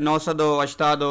982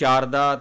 4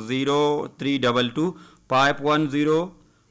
0322 510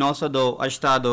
982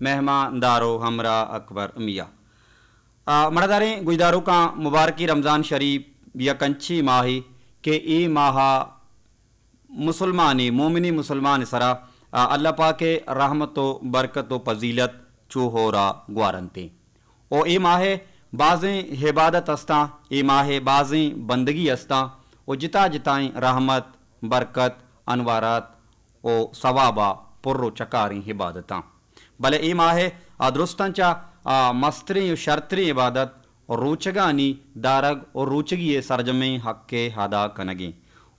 مہمان دارو ہمراہ اکبر میاں مرداریں گجداروں کا مبارکی رمضان شریف یکنچی ماہی کہ ای ماہ مسلمانی مومنی مسلمان سرا اللہ پاک رحمت و برکت و فضیلت چو ہو را گوارنتے او ای ماہ بعضیں عبادت استاں ای ماہ بعضیں بندگی استاں او جتا جتائیں رحمت برکت انوارات او ثوابا پر و چکاریں عبادتاں بلے ای ماہ درستاں چا مستری و شرطری عبادت اور روچگانی دارگ اور روچگی سرجمیں حق کے ادا کنگیں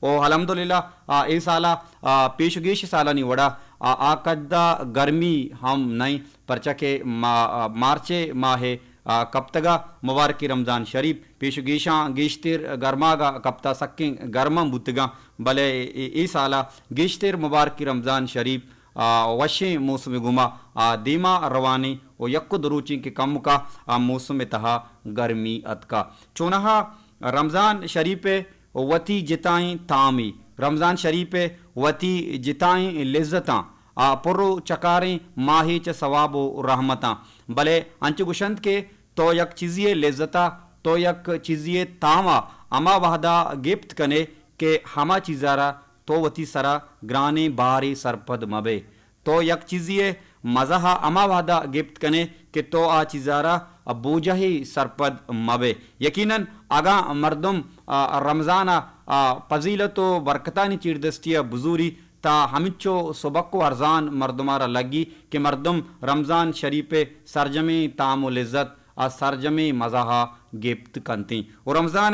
او الحمدللہ ای سالہ پیشگیش سالہ نہیں وڑا آکدہ گرمی ہم نہیں پرچہ کے مارچے ماہ کپتگا مبارکی رمضان شریف پیشگیشاں گیشتر گرماگا کپتا سکیں گرما بتگا بلے ای سالہ گیشتر مبارکی رمضان شریف وشیں موسم گما دیما روانی و یک دروچی کے کم کا موسم تہا گرمی اتکا چونہا رمضان شریف وتی جتائیں تامی رمضان شریف وتی جتائیں لذتاں پرو چکاریں ماہی چ ثواب و رحمتاں بلے انچ گشند کے تو یک چیزی لذتا تو یک چیزی تاما اما وحدہ گپت کنے کہ ہما چیزارا تو وتی سرا گرانے باری سرپد مبے تو یک چیزی مزہ اما وحدہ گپت کنے کہ تو آ چیزارا بوجہ ہی سرپد مبے یقیناً آگاں مردم رمضانہ فضیلت و برکتانی چیردستی بزوری تا ہمچو سبق و ارزان مردمارا لگی کہ مردم رمضان شریف سرجمی تام و لذت سرجمی مزاحا گپت کنتی و رمضان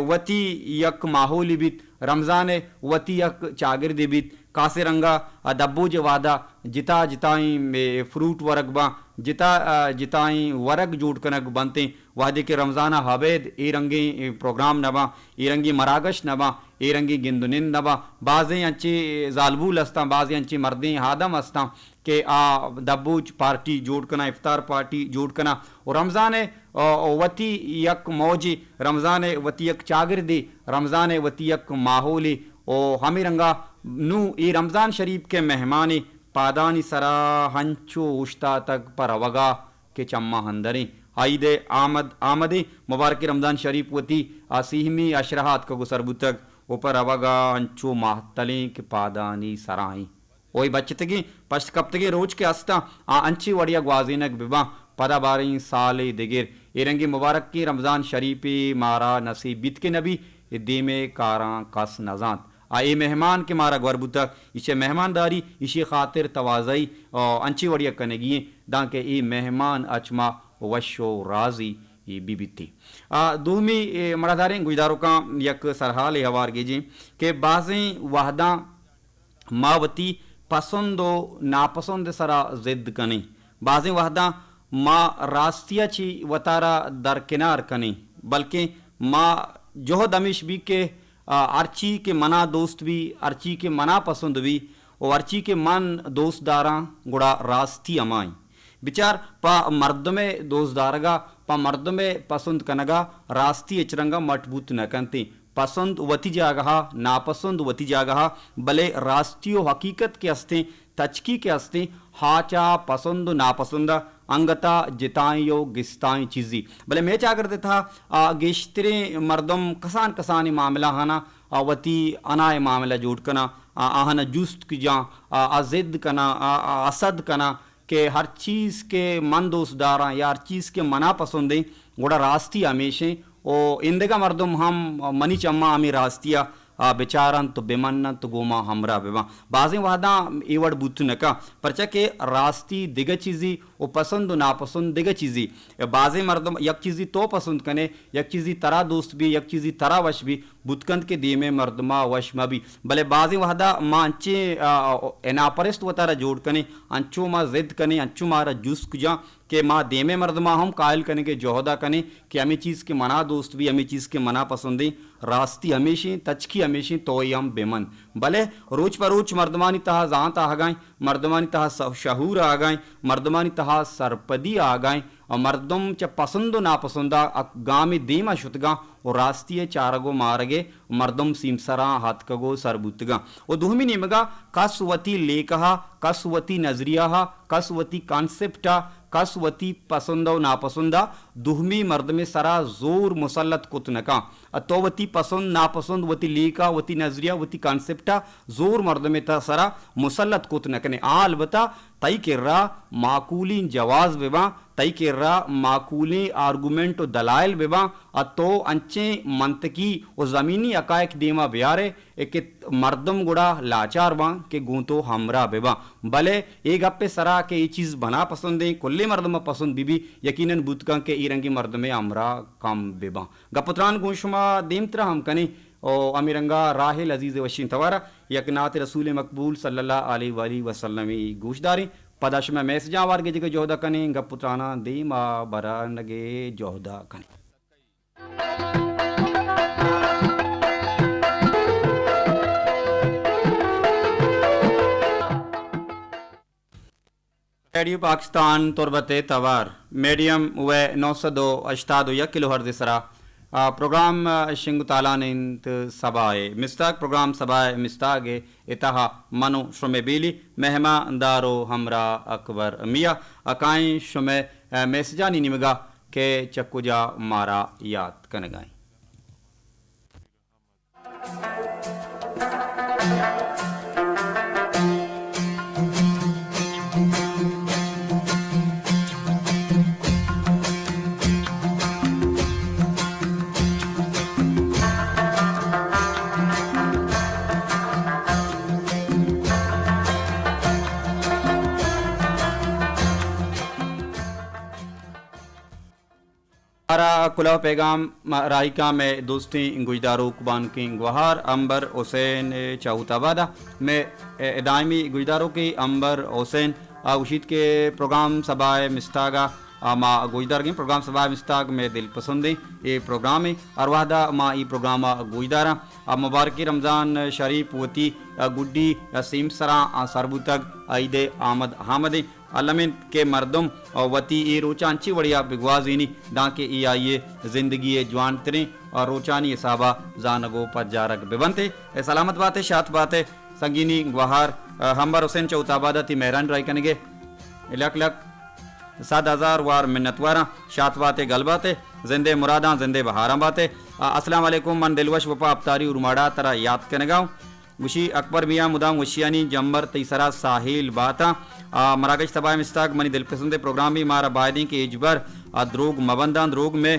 وتی یک ماحولی بیت رمضان وتی یک چاگردی بیت کاسے رنگا دبوج وعدہ جتا جتائیں فروٹ ورگ با جتا جتائیں ورگ جوڑ کنک بنتے وعدے کے رمضانہ حبید ای رنگی پروگرام نبا ای رنگی مراگش نبا ای رنگی گندنن نبا بعضیں انچی زالبول استاں بعضیں انچی مردیں ہادم استاں کہ دبوج پارٹی جوڑ کنا افطار پارٹی جوڑ کنا اور رمضان وتی یک موجی رمضان وتی یک چاگردی رمضان وتی یک ماحولی او ہمیں رنگا نو ای رمضان شریف کے مہمانی پادانی سرا ہنچو اشتا تک پر وگا کے چما ہندریں عید آمدیں مبارک رمضان شریف وتی آسیہمی اشرحات کا گسر بتک اوپر اوگا ہنچو ماہتلیں کے پادانی سرائیں وہی بچتگی پشت کپتگی روچ کے استا انچی وڑیا گوازینک ببا پدا باریں سال دگر ای رنگی مبارک کی رمضان شریفی مارا نصیب بیت کے نبی دیم کاراں کس نزانت اے مہمان کے مارا گوربتا اسے مہمانداری اسی خاطر توازئی انچی وڑیا کنگییں داں کہ ای مہمان اچما وشو راضی یہ بی بیتی دومی مرداریں گجداروں کا یک سرحال ہوار گیجیں کہ بعضیں وحداں ماوتی پسند و ناپسند سرا ضد کنیں بعضیں وحداں ما راستیا چی وطارا درکنار کنیں بلکہ ما جو دمش بھی کہ ارچی کے منا دوست بھی ارچی کے منا پسند بھی اور ارچی کے من دوست داراں گڑا راستی امائیں بچار پا مردم دوست دارگا پا مردم پسند کنگا راستی اچرنگا مٹبوط نہ کنتے پسند وتی جاگہا ناپسند وتی جاگہا بلے راستی و حقیقت کے ہستے تچکی کے ہستے ہاچا پسند ناپسندہ انگتا جتائیں گستائیں چیزی بلے میں چاہ کرتے تھا گیشتریں مردم کسان کسانی معاملہ ہانا وتی انائے معاملہ جوڑ کنا آہنا جست کی جاں ازد کنا اسد کنا کہ ہر چیز کے من دوست داراں یا ہر چیز کے منا پسندیں گوڑا راستی ہمیشہ او اندگا مردم ہم منی چما ہمیں راستیا بیچارن تو بے منت تو گوما ہمراہ بے بعضیں وحداں ایوڑ بوت نکا پرچہ کہ راستی دیگا چیزی او پسند و ناپسند دیگا چیزی بعضیں مردم یک چیزی تو پسند کنے یک چیزی ترا دوست بھی یک چیزی ترا وش بھی بتکند کے دیمے مردما وش ما بھی بلے بعضیں وحدہ ما انچے ناپرست و تارا جوڑ کنے انچو ما زد کنے انچو مارا جس کجا کہ ماں دیمے مردمہ ہم قائل کرنے کے جوہدہ کنے کہ ہمیں چیز کے منع دوست بھی ہمیں چیز کے منع پسندیں راستی ہمیشہ تچکی ہمیشہ توئی ہم بےمن بلے روچ پر روچ مردمانی تہا زاں تا آگائیں مردمانی تہا شعور آگائیں مردمانی تہا سرپدی آگائیں اور مردم چا پسند و ناپسندہ گاہ میں دیما شتگاں اور راستی چارگو مارگے مردم سیمسراں ہاتھ کگو سربوتگاں اور دوہمی نیمگا کس وتی لیکہا کس وتی نظریہ کس وتی کانسپٹا کس وتی پسند و ناپسندہ دوہمی مردم سرا زور مسلط کتنکاں تو وتی پسند ناپسند وتی لیکا وتی نظریہ وتی کانسپٹا زور مردم سرا مسلط کتنکنے البتہ تئی کر رہا معقولین جواز بباں تئی کر رہا معقولین آرگومنٹ و دلائل بباں تو انچیں منطقی و زمینی عقائق دیما بیارے کہ مردم گڑا لاچار باں کہ گونتو ہمراہ بباں بلے ایک گپے سرا کہ یہ چیز بنا پسندیں کلے مردم پسند بھی یقیناً بوتکاں کہ ای رنگی مردم ہمراہ کام بباں گپتران گوشما دیمترا ہم کنے او امیرنگا راہل عزیز وشین توارا یکنات رسول مقبول صلی اللہ علیہ وآلہ وسلم گوشداری پداش میں میسجاں وارگے جگہ جوہدہ کنے گپترانا دیما برانگے جوہدہ کنے ریڈیو پاکستان تربت توار میڈیم و 902.81 کلو ہرتز سرا پروگرام شنگو تالان انت سبائے مستاق پروگرام سبائے مستاق اتہا منو شمع بیلی مہما دارو ہمرا اکبر میاں اکائیں شمع میسجانی نمگا کہ چکو جا مارا یاد کنگائیں ہمارا کلاو پیغام رائکا میں دوستی گجدارو کبان کی گوہار امبر حسین چاہوت آبادہ میں دائمی گجداروں کی امبر حسین اوشید کے پروگرام سبائے مستاگا ما گوجدار گئیں پروگرام سبائے مستاگ میں دل پسندیں یہ پروگرام ہے ارواحدہ ما ای پروگرام گوجدارہ مبارکی رمضان شریف وتی گڈی سیم سراں سربوتگ عید آمد حامد علمین کے مردم وتی ای روچانچی وڑیا بگوازینی داں کے ای آئیے زندگی جوان تریں اور روچانی صحابہ زانگو پجارک ببنتے سلامت باتیں شات باتیں سنگینی گوہار ہمبر حسین چوت آبادہ تی مہران رائی کنگے لک لک 7,000 وار منت وارا شات باتیں گل باتیں زندے مراداں زندے بہاراں باتیں السلام علیکم من دلوش وپا ابتاری ارماڑا ترا یاد کنگاؤں وشی اکبر میاں مدام وشیانی جمبر تیسرا ساحل باتا مراکش تباہ مستاق منی دل پسند پروگرامی مارا بائدیں کے اجبر دروگ مبندان دروگ میں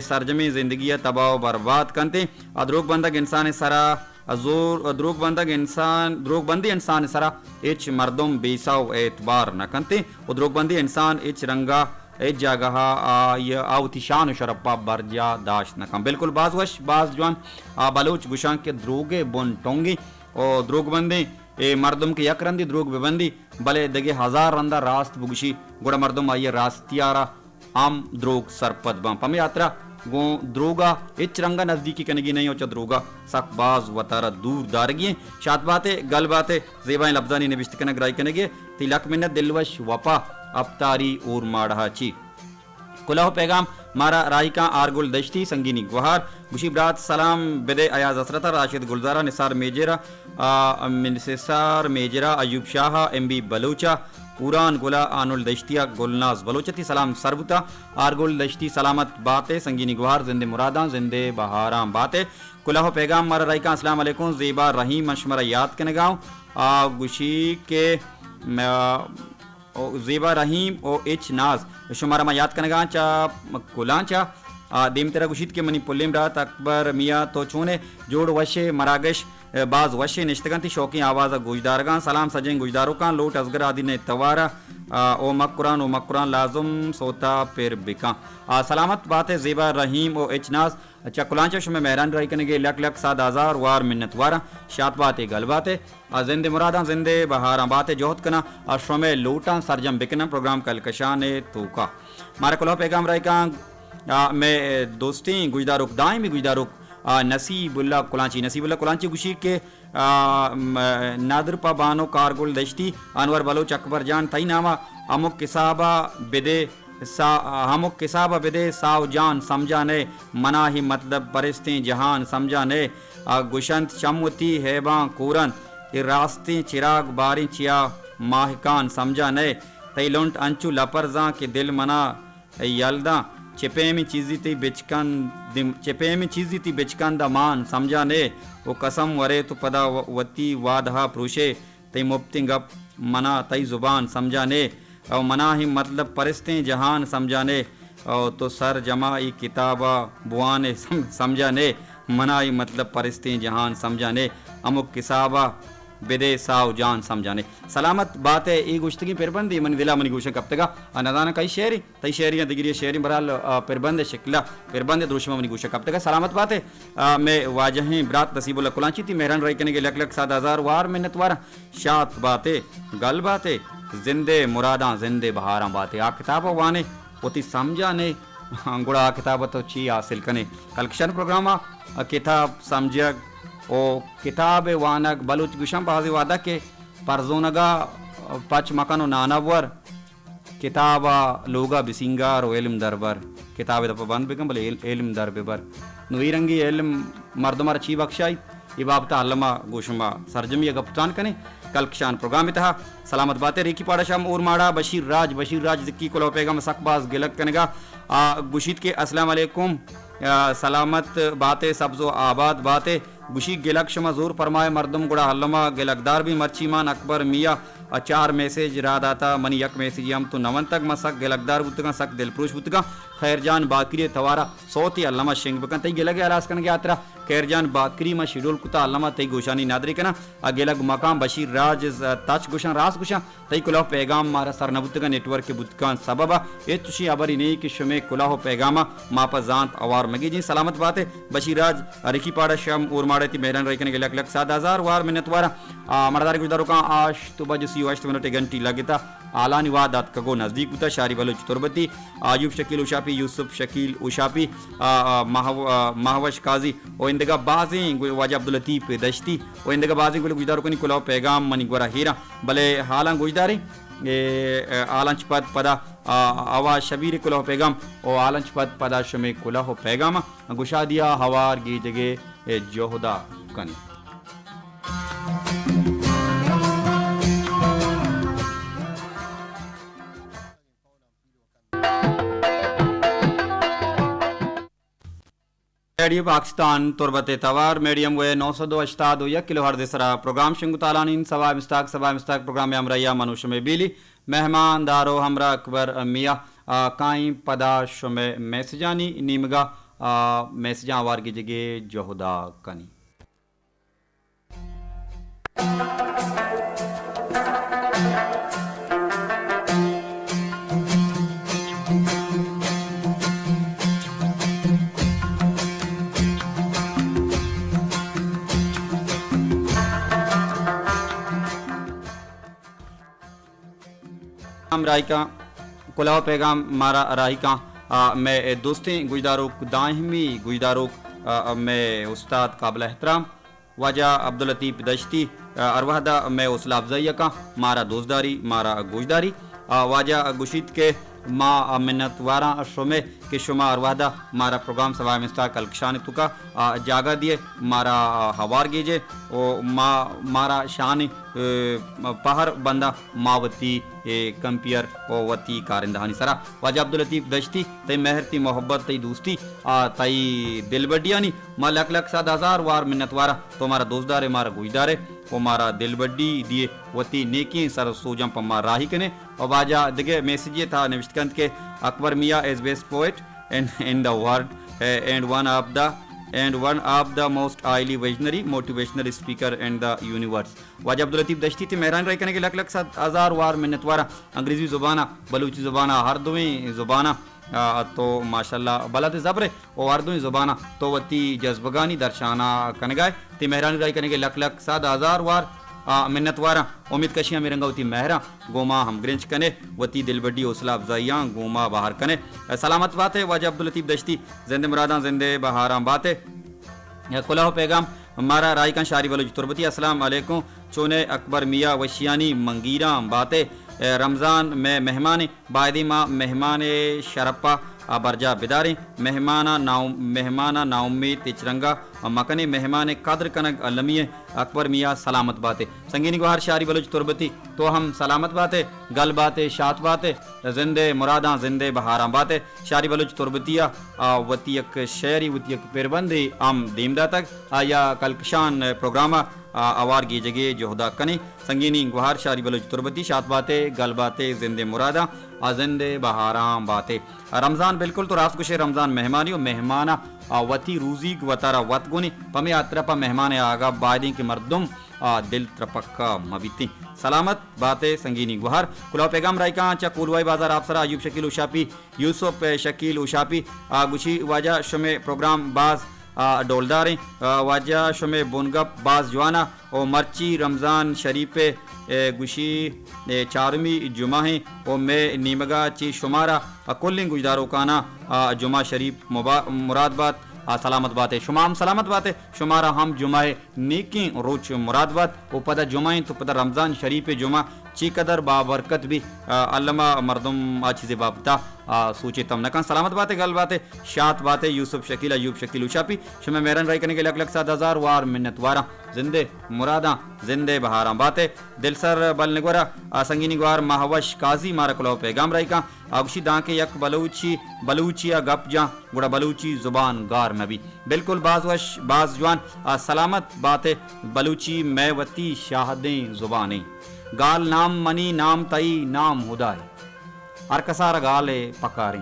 سرجمی زندگی تباہ و برباد کنتے دروگ بندگ انسان سرا زور دروگ بندی انسان سرا اچ مردم بیساو اعتبار نہ کنتے دروگ بندی انسان اچ رنگا ایک جگہ آوتی شان و شرپا برجا داشت نکم بالکل باز وش باز جوان بلوچ گشان کے دروگے بن ٹونگی اور دروگ بندی مردم کے یک رندی دروگ ببندی بلے دگے 1000 رندہ راست بگشی گوڑا مردم آئیے راستیارا عام دروگ سرپد بام پمی آترا گو دروگا اچ رنگا نزدیکی کنگی نہیں ہوچا دروگا سک باز وطارا دور دارگی ہیں شاد باتیں گل باتیں زیبائیں لفظانی نبشت کنگ رائی کنگی تیلک منت دلوش وپا ابتاری اور ماڑھا چی کلاو پیغام مارا رائکا آرگل دشتی سنگینی گوہار گوشی برات سلام بدے ایاز اسرتا راشد گلزارہ نثار میجرہ ایوب شاہ ایم بی بلوچا پوران گلا آن الدشتیہ گلناز بلوچتی سلام سربتا آرگل دشتی سلامت باتیں سنگینی گوہار زندے مراداں زندے بہاراں باتیں کلاو پیغام مارا رائکا السلام علیکم زیبا رحیم مشمرہ یاد کنگاؤں گوشی کے زیبا رحیم او اچ ناز شمارا ما یاد کنگا چا کلان چا دیم تیرا گوشید کے منی پلیم رات اکبر میاں تو چونے جوڑ وشے مراگش باز وشے نشتگنتی شوقی آواز گوجدارگان سلام سجیں گوجداروکان لوٹ ازگر آدین توارا او مکران لازم سوتا پھر بکاں سلامت بات زیبا رحیم او اچناس چکلانچا شمیں مہران رائی کنگے لک لک 7,000 وار منت وارا شات باتے گل باتے زندے مراداں زندے بہاراں باتے جوہد کنا شمیں لوٹاں سرجم بکنا پروگرام کلکشان توکا مارا کلو پیغام رائی کان میں دوستی گوجداروک دائیں بھی گوجداروک نصیب اللہ کلانچی گوشی کے نادر پا بانو کارگل دشتی انور بلوچ اکبر جان تئی نامہ ہمک کسابہ بدے ساو جان سمجھانے منا ہی مطلب پرستیں جہان سمجھانے گشنت شموتی ہیباں کورن راستیں چراغ باریں چیا ماہکان سمجھانے تئی لونٹ انچو لپرزاں کے دل منا یلداں چپے میں چیزی تی بچکن دا مان سمجھانے وہ قسم ورے تو پدا وتی وادہا پروشے تی مبتنگ گپ منا تئی زبان سمجھانے او منا ہی مطلب پرستیں جہان سمجھانے او تو سر جماعی کتابہ بوانے سمجھانے منا ہی مطلب پرستیں جہان سمجھانے امک کسابہ بدے ساو جان سمجھانے سلامت بات ہے ای گوشتگی پربندی منی دلا منی گوشن کب تگا نظانہ کئی شعری تئی شعریاں دگری شعری برال پربند شکلہ پربند دروشمہ منی گوشن کب تگا سلامت بات ہے میں واجہیں برات نصیب اللہ کلانچی تھی مہران رائی کنے کے لک لک 7,000 وار منت وارا شات باتیں گل باتیں زندے مراداں زندے بہاراں باتیں آ کتابہ وانے پوتی سمجھانے گڑا کتابہ تو چی حاصل کنے کلکشن پروگرامہ کتاب سمجھگ او کتاب وانگ بلوچ گشم بازی وعدہ کے پرزونگا پچ مکانو نانور کتابا لوگا بسنگار و علم دربر کتاب دپا بند بکن بلے علم در ببر نوی رنگی علم مردمار چی بخشائی یہ بابتا علمہ گوشمہ سرجمی گپتان کنے کلکشان پروگرام تہا سلامت باتیں ریکی پاڑا شام اور ماڑا بشیر راج ذکی کلو پیغام سکباز گلک کنگا گوشید کے السلام علیکم سلامت باتیں سبز و آباد باتیں گوشی گلک شما زور فرمائے مردم گڑا حلمہ گلکدار بھی مرچی مان اکبر میاں 4 میسیج را داتا منی یک میسیج ہم تو 9 تک ما سک گلکدار بودتگا سک دل پروش بودتگا خیر جان باکری توارا صوتی علامہ شنگ بکن تی گلگ علاس کنگے آترا خیر جان باکری ما شیڈول کتا علامہ تی گوشانی نادری کنا گلگ مقام بشیر راج تاچ گوشان راس گوشان تی کلاو پیغام مارا سر نبودتگا نیٹورک بودتگان سببا یہ تشی عبری نہیں کہ شمی کلاو پیغاما ما پا زانت اوار مگی جی سلامت بات ہے بشیر راج رکی پاڑا شام اور ماڑے تی مہران رائی کنگے لک 7,000 وار منت وارا مرداری گوشدارو کان آش تو بجو 8 منٹ گھنٹی لگتا آلانی وادات کگو نزدیک ہوتا شاری بلوچ تربتی آیوب شکیل اوشاپی یوسف شکیل اوشاپی مہوش قاضی او اندگا بازیں واجہ عبداللطیف دشتی او اندگا بازیں گولے گوشدارو کنی کلاو پیغام منی گورا ہیرا بلے حالاں گوشداری آلانچ پد پدا آواز شبیر کلاو پیغام او آلانچ پد پدا شمی کلاو پیغام گوشا دیا ہوار گی جگے جوہدہ کنی ریڈیو پاکستان تربت توار میڈیم وے 902 کلو ہرز سرا پروگرام شنگو تالانین سوا مستاق پروگرام امریا منوش میں بیلی مہمان دارو ہمرا اکبر میاں کائیں پدا شمے میسجانی نیمگا میسجاں وار کی جگہ جوہدہ کنی رائی کا کلاو پیغام مارا رائی کا میں دوستیں گوجدارو دائمی گوجدارو میں استاد قابل احترام واجہ عبداللطیف دشتی اروہدہ میں اسلا افزائیہ کا مارا دوستداری مارا گوجداری واجہ گشید کے ما منت واراں شمے کہ شما اروہدہ مارا پروگرام سوائے مستا کلکشان تو کا جاگا دیے مارا ہوار گیجے او مارا شان پہر بندہ ماوتی کمپیئر او وتی کارندہانی سرا واجہ عبداللطیف دشتی تی مہر تی محبت تی دوستی تی دل بڈیانی ما لک 7,000 وار منت وارا تو مارا دوستدارے مارا گوجدارے وہ مارا دل بڈی دیے وتی نیکی سر سوجم پا مارا راہی کنے اور واجہ دگے میسیج یہ تھا نوشت کند کے اکبر میاں is best poet in the world and one of the most highly visionary motivational speaker in the universe. واجہ عبداللطیف دشتی تھی مہران رائی کرنے کے لکھ لکھ 7,000 وار منت وارا انگریزی زبانہ بلوچی زبانہ ہر دویں زبانہ تو ماشاءاللہ بلد زبر او ہر دویں زبانہ تو وتی جذبگانی درشانہ کنگائے تی مہران رائی کرنے کے لکھ لکھ 7,000 وار منت وارا امید کشیاں میں رنگا ہوتی مہرا گوما ہم گرنچ کنے وتی دل بڑی حوصلہ افزائیاں گوما باہر کنے سلامت بات ہے واجہ عبداللطیف دشتی زندے مراداں زندے بہاراں بات ہے کلاہ پیغام ہمارا رائی کان شاری بلوچ تربتی السلام علیکم چونے اکبر میاں وشیانی منگیراں باتیں رمضان میں مہمان بائدی ماں مہمان شرپا برجا بداریں مہمانہ نا امید تچرنگا مکنے مہمان قدر کنگ علمی اکبر میاں سلامت باتیں سنگینی گوہر شاری بلوچ تربتی تو ہم سلامت باتیں گل باتیں شات باتیں زندے مراداں زندے بہاراں باتیں شاری بلوچ تربتیا وتی ایک شہری وتی ایک پیربندی ام دیمدہ تک آیا کلکشان پروگرامہ آوار کی جگہ جوہدہ کنی سنگینی گوہر شاری بلوچ تربتی شات باتیں گل باتیں زندے مراداں زندے بہاراں باتیں رمضان بالکل تو راست گشے رمضان مہمانی و مہمانہ وتی روزی وطارہ وط گونی پمی اترپا مہمان آگا بائدیں کے مردم دل ترپکا مبیتی سلامت باتیں سنگینی گوہر کلاو پیغام رائی کہاں چا کولوائی بازار آفسرہ ایوب شکیل اوشاپی یوسف شکیل اوشاپی گوشی واجہ شمع پروگرام باز ڈولداریں واجہ شمع بونگپ باز جوانا او مرچی رمضان شریف گوشی چارمی جمعہ ہیں او میں نیمگا چی شمارہ کلنگ گجدارو کانا جمعہ شریف مراد بات سلامت باتیں شمام سلامت باتیں شمارہ ہم جمعہ نیکی روچ مراد بات او پدہ جمعہ تو پدہ رمضان شریف جمعہ چی قدر بابرکت بھی علامہ مردم چیز بابتا سوچے تم نکان سلامت باتیں گل باتیں شات باتیں یوسف شکیل ایوب شکیل اوشاپی شمع میرن رائی کرنے کے لکھ لکھ 7,000 وار منت وارا زندے مراداں زندے بہاراں باتیں دل سر بل نگورا سنگینی گوار مہوش قاضی مارا کلاو پیغام رائی کا آگوشی داں کے یک بلوچیا گپ جاں گوڑا بلوچی زبان گار نبی بالکل باز جوان سلامت باتیں بلوچی میں وتی شاہدیں زبانیں گال نام منی نام تئی نام ہدائے ہر کسار گالے پکاریں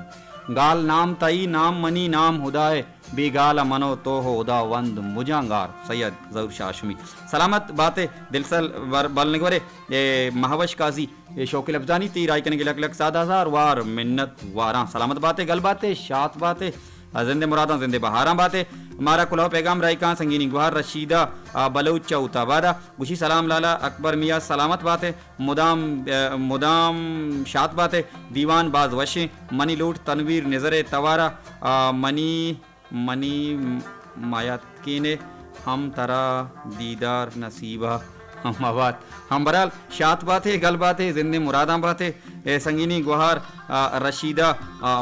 گال نام تئی نام منی نام ہدائے بی گال منو تو ہو دا وند مجانگار سید ظہور شاہ ہاشمی سلامت باتیں دلسل بل نگورے مہوش قاضی شوق لفظانی تی رائی کرنے کے لکھ لکھ 7,000 وار منت واراں سلامت باتیں گل باتیں شات باتیں زندے مراداں زندے بہاراں باتیں ہمارا کلاو پیغام رائی کہاں سنگینی گوہر رشیدہ بلوچ چوتا بادہ گوشی سلام لالا اکبر میاں سلامت باتیں مدام شات باتیں دیوان باز وشیں منی لوٹ تنویر نظر توارہ منی مایات کینے ہم ترا دیدار نصیبہ ہم آباد ہم برال شات باتیں گل باتیں زندے مراداں باتیں سنگینی گوہر رشیدہ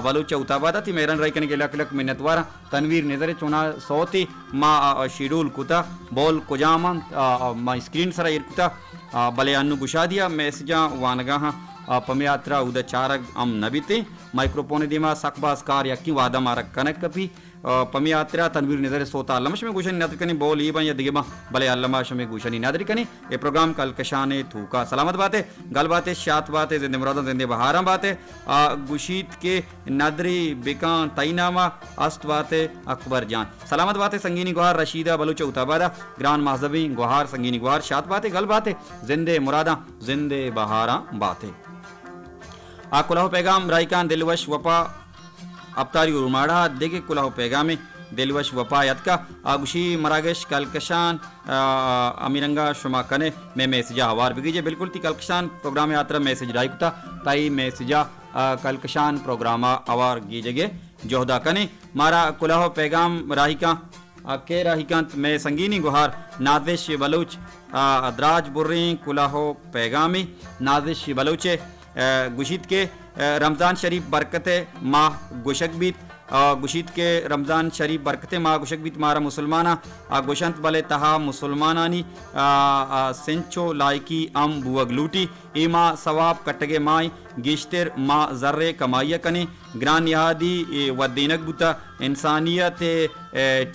بلوچ اتابادہ تھی میرن رائی کرنے کے لکھ لکھ منت وارا تنویر نظر چونا سوتی ما شیڈول کتا بول کجامان ما اسکرین سرا ارکتا بلے انو گشادیا میسجاں وانگاہاں پمیاترا اودا چارگ ام نبیتے مائکروپون دیما سقباز کار یکی وعدہ مارک کنک کپی پمیاترا تنویر نظر سوتا علامہ شمی گوشنی نادر کنی بول ایبا یا دیگما بلے علامہ شمی گوشنی نادر کنی یہ پروگرام کل کشانے تھوکا سلامت باتیں گل باتیں شات باتیں زندے مراداں زندے بہاراں باتیں گوشیت کے نادری بکان تینامہ است باتیں اکبر جان سلامت باتیں سنگینی گوہر رشیدہ بلوچ اتابادہ گران مہذبی گوہر سنگینی گوہر شات باتیں گل باتیں زندے مراداں زندے بہاراں باتیں کلاو پیغام رائکان دلوش وپا ابتاری روماڑا دیگے کلاو پیغامی دلوش وپا یتکا آگوشی مراگش کلکشان امیرنگا شما کنے میں میسجا ہوار بگیجے بالکل تی کلکشان پروگرام آترا میسج رائی کتا تائی میسجا کلکشان پروگرام آوار گیجے گے جوہدہ کنے مارا کلاو پیغام راہی کا کے راہی کانت میں سنگینی گوہار نازش بلوچ دراج برین کلاو پیغامی نازش بلوچے گوشید کے رمضان شریف برکت ماہ گوشک بیت گوشید کے رمضان شریف برکت ماہ گوشک بیت مارا مسلمانہ گوشنت بلے تہا مسلمانانی سنچو لائکی ام بوگ لوٹی ایما ثواب کٹگے مائی گیشتر ما ذرے کمائیہ کنے گران یادی و دینک بوتا انسانیت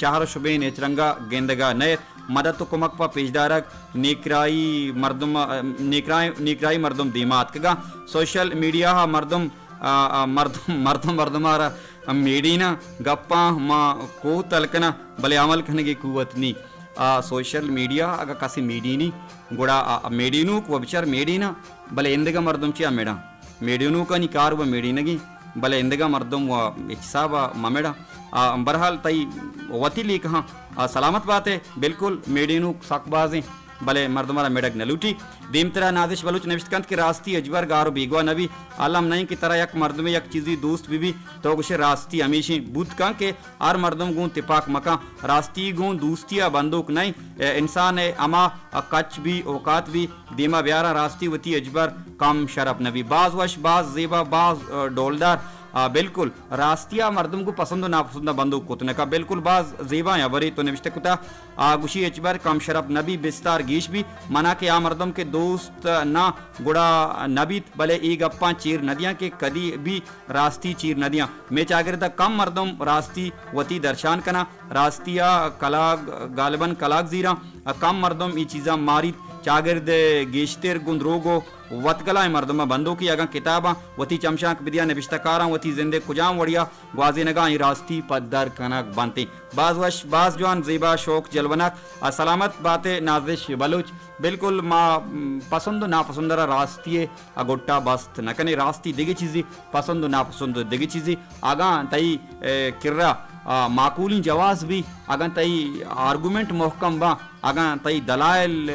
چہر شبین اچرنگا گندگا نیت مدد تو کمک پا پیشدارک نیکرائی مردم دیمات کگا سوشل میڈیا مردمارا میڈینا گپا ما کو تلکنا بلے عمل کرنے کی قوت نی سوشل میڈیا اگا کسی میڈینی گوڑا میڈینو کو بچار میڈینا بلے اندگا مردم چیا میڈا میڈینو کا نکار و میڈینگی بلے اندگا مردم و احسابا ممیڈا برحال تئی وتی لی کہاں سلامت بات ہے بالکل میڈینو ساک بازیں بلے مردمارا میڈک نلوٹی دیم طرح نازش بلوچ نوشت کند کہ راستی اجبر گارو بیگوا نبی عالم نہیں کی طرح یک مردم یک چیزی دوست بھی تو گوشے راستی ہمیشہ بود کان کہ ہر مردم گون تپاک مکان راستی گون دوستیا بندوق نہیں انسان اما کچ بھی اوقات بھی دیما بیارا راستی وتی اجبر کم شرف نبی بعض وش بعض زیبا بعض ڈولدار بالکل راستیا مردم کو پسند و ناپسند بندو کتنے کا بالکل بعض زیبا یا بری تو نوشتے کتا گوشی اچبر کم شرف نبی بستار گیش بھی منا کہ آ مردم کے دوست نہ گڑا نبی بلے ای گپاں چیر ندیاں کے کدی بھی راستی چیر ندیاں میں چاگردہ کم مردم راستی وتی درشان کنا راستیا کلاگ غالباً کلاگ زیرا کم مردم ای چیزاں ماری چاگرد گیشتر گندروگو وطگلائیں مردمہ بندو کی اگاں کتاباں وتی چمشانک بدیا نبشتکاراں وتی زندے کجام وڑیا گوازی نگاں ای راستی پدر کنک بانتے بعض وش بعض جوان زیبا شوق جلونک سلامت باتیں نازش بلوچ بالکل ما پسند و ناپسند راستی اگوٹا بست نکنے راستی دیگی چیزی پسند و ناپسند دیگی چیزی آگاں تئی کررہ معقولی جواز بھی اگاں تئی آرگومنٹ محکم با اگاں تئی دلائل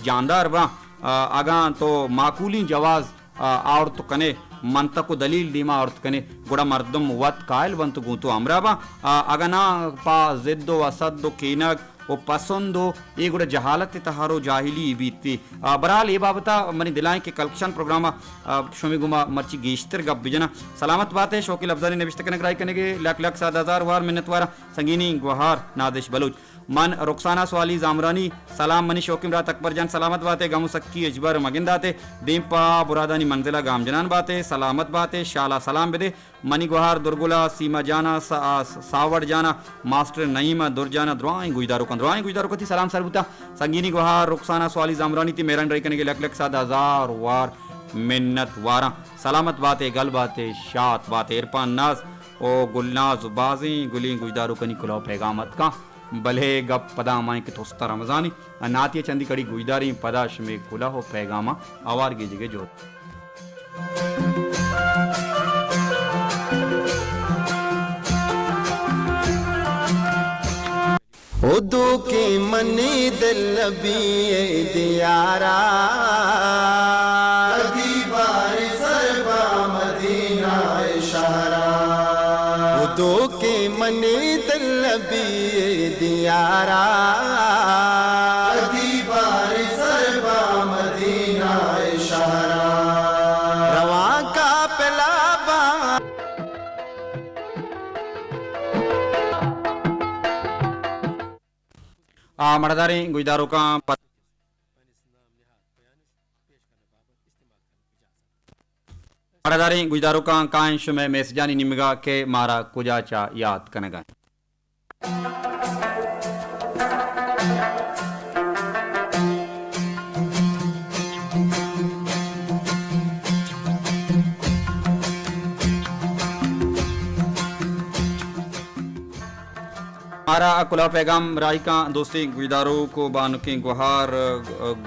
جاندار با اگاں تو معقولی جواز عورت کنے منطق و دلیل دیما عورت کنے گوڑا مردم وط قائل بنت گونتو امرا با اگنا پا زد و اسد و کینک و پسند و یہ گوڑا جہالت تہارو جاہلی بیتی برحال یہ بابتا منی دلائیں کہ کلکشن پروگرام شومی گما مرچی گیشتر گپ بجنا سلامت بات ہے شوقی لفظانی نوشت کنک رائی کنے گے لک لک 7,000 وار منت وارا سنگینی گوہار نادش بلوچ من رخسانہ سوالی زامرانی سلام منی شوکیم رات اکبر جان سلامت باتیں گامو سکی اجبر مگنداتے دیم پا برادانی منزلہ گام جنان باتیں سلامت باتیں شالا سلام بدے منی گوہار درگلا سیما جانا ساوڑ جانا ماسٹر نعیمہ در جانا دعائیں گوجدارو کتی سلام سر بوتا سنگینی گوہار رخسانہ سوالی زامرانی تی میران رئی کنے کے لک لک 7,000 وار منت وارا سلامت باتیں گل باتیں شات باتیں ارپان ناز او گلناز بازیں گلیں گوجدارو کنی کلو پیغامت کا بلے گپ پدا مائیں کہ توستا رمضانی ناتیہ چندی کڑی گوجداری پدا شمی کلا ہو پیغاما آوار گی جگہ جوت ادو کی منی دل نبی دیارا کبھی بار سربا مدینہ اشارہ ادو کی منی دل نبی دیارا کبھی بار سربا مدینہ اشارہ رواں کا پلابا مرداریں گوجداروں کا مرداریں گوجداروں کا کائنش میں میسجانی نمگا کے مارا کجا چا یاد کنگا ہمارا کلا پیغام رائی کا دوستی گوجداروں کو بانکی گوہار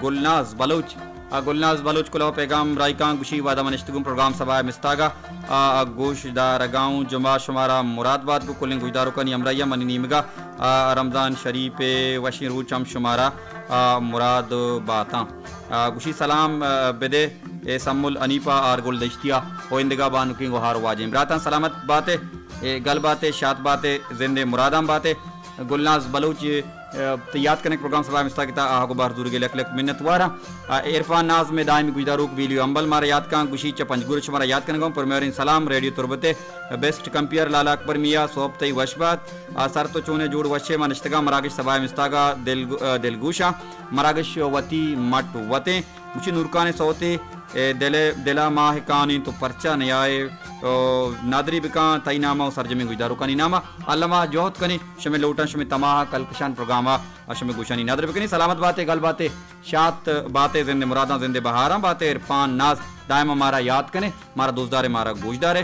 گلناز بلوچ کلا پیغام رائی کا گوشی وعدہ منشتگم پروگرام سبائے مستاگا گوش دار گاؤں جمعہ شمارا مراد باد کو کلنگ گوجداروں کا نیم رائیہ منی نیمگا رمضان شریف وشی روچ ہم شمارا مراد باتاں گوشی سلام بدے سمول انیپا آر گل دشتیا ہوئندگا بانکی گوہار واجیم براتاں سلامت باتیں گل باتیں شات باتیں زندے مرادام باتیں گلناز بلوچ یاد کرنے پروگرام سبا مستا کتا آگو بار دور گے لک لک منت وارا عرفان ناز میں دائمی گوجدارو ویلیو امبل مارا یاد کان گوشی چپنج گورچ مارا یاد کرنے گا پرمیورین سلام ریڈیو تربتے بیسٹ کمپیئر لالا اکبر میاں صوبتی وشبات سر تو چونے جوڑ وشے منشتگا مراگش سبا مستاگا دلگوشا مراگش وتی مٹ وتے مچھی نورکان سوتے دلا ماہ کانی تو پرچہ نیائے نادری بکان تائی نامہ و سرجمی گوجدارو کانی نامہ علامہ جوہد کنی شمی لوٹن شمی تماہ کلکشان پروگراما شمی گوشانی نادری بکنی سلامت باتیں گل باتیں شات باتیں زندے مراداں زندے بہاراں باتیں عرفان ناز دائم ہمارا یاد کنے مارا دوستدار مارا گوجدار ہے